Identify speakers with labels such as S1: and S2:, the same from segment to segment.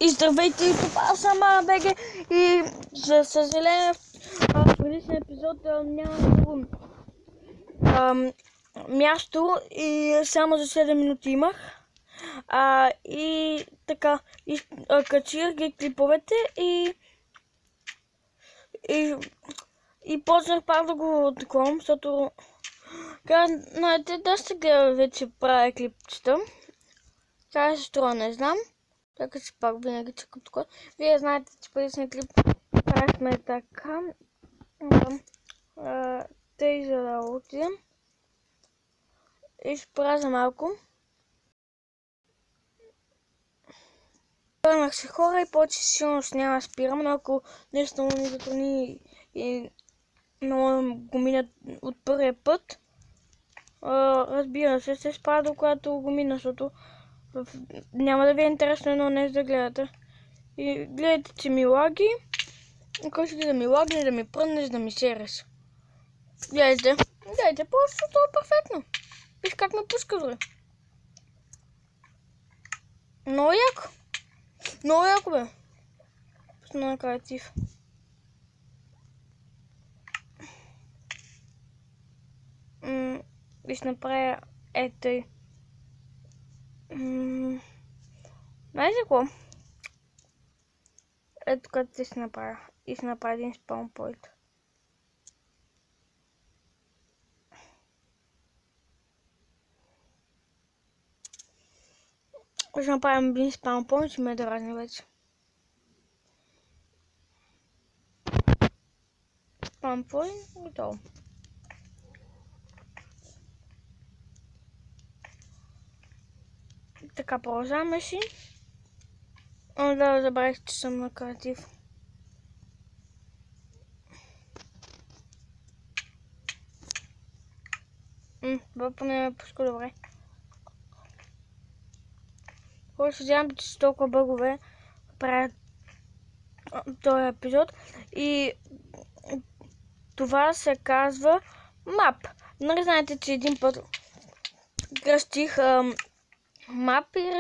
S1: И здравейте, това съм БГ и за съжаление в предишния епизод няма много място и само за 7 минути имах. И така, качих ги клиповете и почнах пак да го таковам, защото знаете, да се гледа вече правя клипчета. Сега се струва, не знам. Така че пак винаги чакам такова. Вие знаете, че предишния клип правихме така. Тъй за да отидем. И ще празя малко. Върнах се хора и повече силно няма да спирам, но ако нещо ми затрудни и много го минат от първия път, разбира се, се спада, когато го мина, защото няма да ви е интересно едно нещо да гледате. И гледайте, че ми лаги. Ако ще да ми лагне, да ми прънеш, да ми сереш. Гледайте, просто това е перфектно. Виж как ме пуска дори. Много яко. Много яко бе. Много креатив. И ще направя етой. Знаете какво? Ето като ще направя. И ще направя един спаунпойнт. Ще направим един спаунпойнт, ще ме дразни вече. Спаунпойнт, готово. Така, продължаваме си. Да, забравих, че съм на креатив. Това поне ме пуска добре. Хора, съжалявам, че са толкова бъгове правят този епизод. И това се казва мап. Нали знаете, че един път кръстих мап и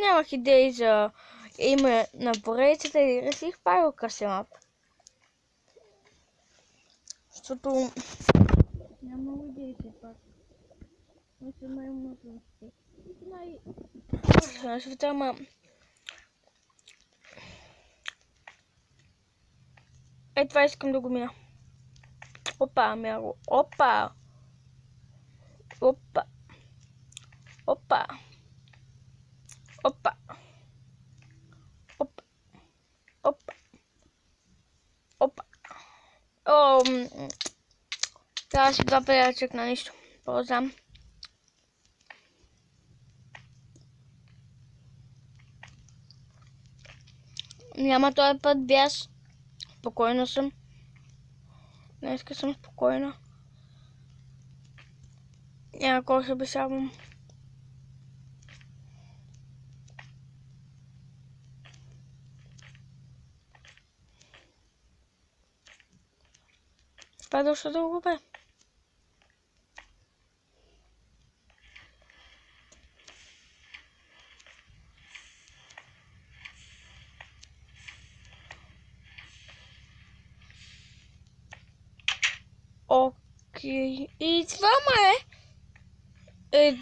S1: нямах идеи за име на поредицата и реших пак кръстя мап. Защото няма много идеи все пак. Мисля, най-много на света, ама това искам да го мина. Опа, мяро. Опа! Опа! Опа! Опа! Опа! Опа! Опа! Трябва да си два педа чекна нищо. Ползвам. Няма този път бяс. Спокойна съм. Днеска съм спокойна. Няма кой се бесявам. Това е доста дълго бе. Окей. И това е.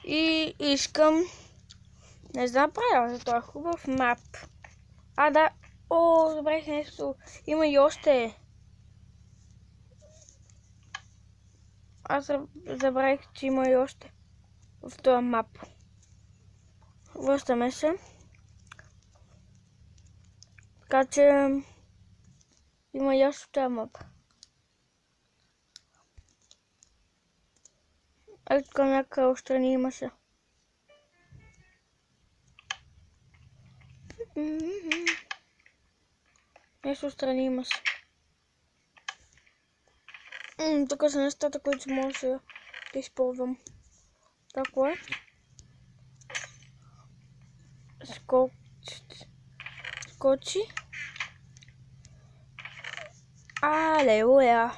S1: И искам. Не знам правилно, това е хубав мап. Да. Забравих нещо. Има и още. Аз забравих, че има и още в този мап. Връщаме се. Така че има и още в този мап. Ето към някакъв отстрани имаше. Нещо отстрани имаше. Тук са нещата, които може да използвам. Тако е. Скочи. Алелуя.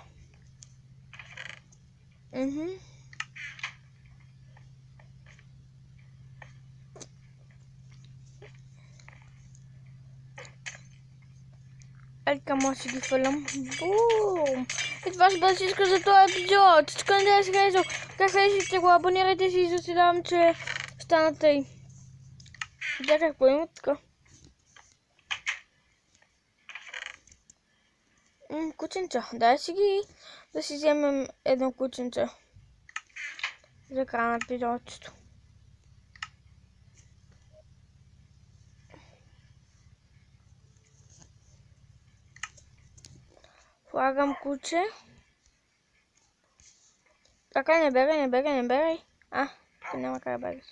S1: Ай, така може да си ги фърлям. Бум! И това ще бъде всичко за този епизод. Всичко не да е харесал. Как харесите го, абонирайте се и заседавам, че стана тъй. Да, какво има така? Кученца. Дай си ги да си вземем едно кученце. За края на епизодчето. Слагам куче. Така не бегай. А, тук няма как да бегаш.